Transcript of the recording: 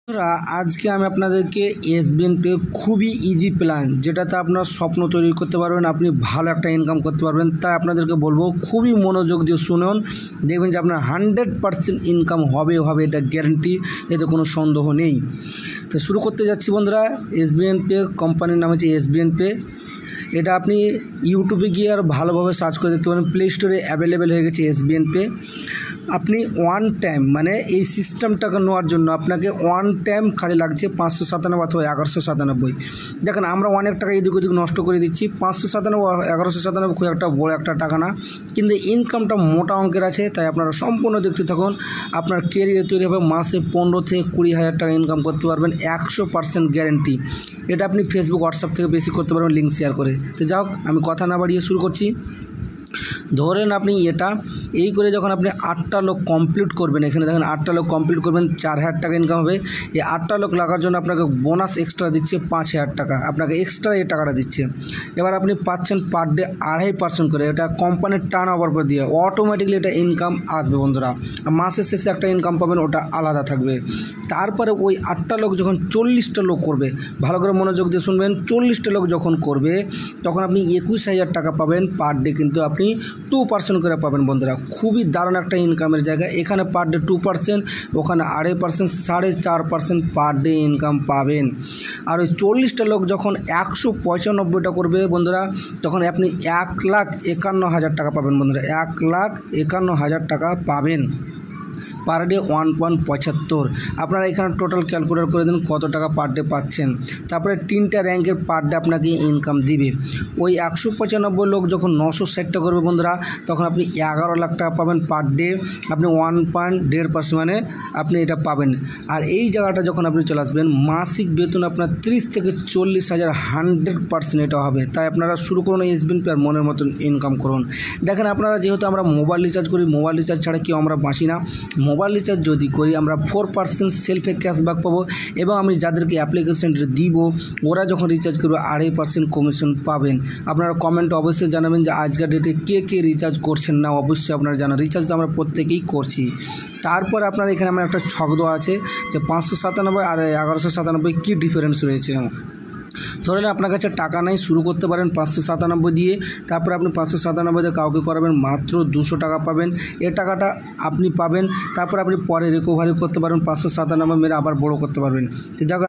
বন্ধুরা, আজকে আমি আপনাদেরকে এসবিএন পে খুবই ইজি প্ল্যান, যেটাতে আপনার স্বপ্ন তৈরি করতে পারবেন, আপনি ভালো একটা ইনকাম করতে পারবেন। তাই আপনাদেরকে বলবো খুবই মনোযোগ দিয়ে শুনুন, দেখবেন যে আপনার 100% ইনকাম হবে, এটা গ্যারান্টি, এতে কোনো সন্দেহ নেই। তো শুরু করতে যাচ্ছি বন্ধুরা। এসবিএন পে কোম্পানির নাম হচ্ছে এসবিএন পে। এটা আপনি ইউটিউবে গিয়ে আর ভালোভাবে সার্চ করে দেখতে পারেন, প্লে স্টোরে অ্যাভেলেবেল হয়ে গেছে এসবিএন পে। আপনি ওয়ান টাইম মানে এই সিস্টেমটাকে নেওয়ার জন্য আপনাকে ওয়ান টাইম খালি লাগছে 597 অথবা 1197। দেখেন, আমরা অনেক টাকা এদিক ওদিক নষ্ট করে দিচ্ছি। 597 1197 খুব একটা বড় একটা টাকা না, কিন্তু ইনকামটা মোটা অঙ্কের আছে। তাই আপনারা সম্পূর্ণ দেখতে থাকুন। আপনার কেরিয়ার তৈরি হবে, মাসে 15 থেকে 20 হাজার টাকা ইনকাম করতে পারবেন, 100% গ্যারেন্টি। এটা আপনি ফেসবুক হোয়াটসঅ্যাপ থেকে বেশি করতে পারবেন লিঙ্ক শেয়ার করে। তো যাই হোক, আমি কথা না বাড়িয়ে শুরু করছি। ধরেন আপনি এটা এই করে যখন আপনি 8টা লোক কমপ্লিট করবেন, এখানে দেখেন 8টা লোক কমপ্লিট করবেন, 4000 টাকা ইনকাম হবে। এই 8টা লোক লাগার জন্য আপনাকে বোনাস এক্সট্রা দিচ্ছে 5000 টাকা, আপনাকে এক্সট্রা এই টাকাটা দিচ্ছে। এবার আপনি পাচ্ছেন পার ডে 2.5% করে, এটা কোম্পানির টার্ন ওভার পর দিয়ে অটোমেটিকলি এটা ইনকাম আসবে বন্ধুরা। মাসের শেষে একটা ইনকাম পাবেন, ওটা আলাদা থাকবে। তারপরে ওই 8টা লোক যখন 40টা লোক করবে, ভালো করে মনোযোগ দিয়ে শুনবেন, 40টা লোক যখন করবে তখন আপনি 21000 টাকা পাবেন পার ডে, কিন্তু আপনি 2% করে পাবেন বন্ধুরা। খুবই দারুণ একটা ইনকামের জায়গা। এখানে পার ডে 2%, ওখানে 2.5%, 4.5% পার ডে ইনকাম পাবেন। আর ওই 40টা লোক যখন 195টা করবে বন্ধুরা, তখন আপনি 1,51,000 টাকা পাবেন বন্ধুরা, 1,51,000 টাকা পাবেন পার ডে 1.75। আপনারা এখানে টোটাল ক্যালকুলেট করে দিন কত টাকা পার ডে পাচ্ছেন। তারপরে 3টা র্যাঙ্কের পার ডে আপনাকে ইনকাম দিবে। ওই 195 লোক যখন 960টা করবে বন্ধুরা, তখন আপনি 11 লাখ টাকা পাবেন পার ডে। আপনি 1.5% মানে আপনি এটা পাবেন। আর এই জায়গাটা যখন আপনি চলে আসবেন, মাসিক বেতন আপনার 30 থেকে 40 হাজার 100% এটা হবে। তাই আপনারা শুরু করুন এসবিএন পে আর মনের মতন ইনকাম করুন। দেখেন, আপনারা যেহেতু আমরা মোবাইল রিচার্জ করি, মোবাইল রিচার্জ ছাড়া কেউ আমরা বাঁচি না। মোবাইল রিচার্জ যদি করি আমরা 4% সেলফে ক্যাশব্যাক পাবো, এবং আমি যাদেরকে অ্যাপ্লিকেশনটা দিব ওরা যখন রিচার্জ করবে 2.5% কমিশন পাবেন। আপনারা কমেন্টে অবশ্যই জানাবেন যে আজকের ডেটে কে রিচার্জ করছেন না, অবশ্যই আপনারা জানান। রিচার্জ তো আমরা প্রত্যেকেই করছি। তারপর আপনার এখানে আমার একটা ছক দেওয়া আছে যে 597 আর 1197 কী ডিফারেন্স রয়েছে। ধরেন আপনার কাছে টাকা নেই, শুরু করতে পারেন 597 দিয়ে। তারপরে আপনি 597 দিয়ে কাউকে করাবেন, মাত্র 200 টাকা পাবেন। এ টাকাটা আপনি পাবেন, তারপর আপনি পরে রিকভারি করতে পারবেন, 597 মেরে আবার বড় করতে পারবেন। তো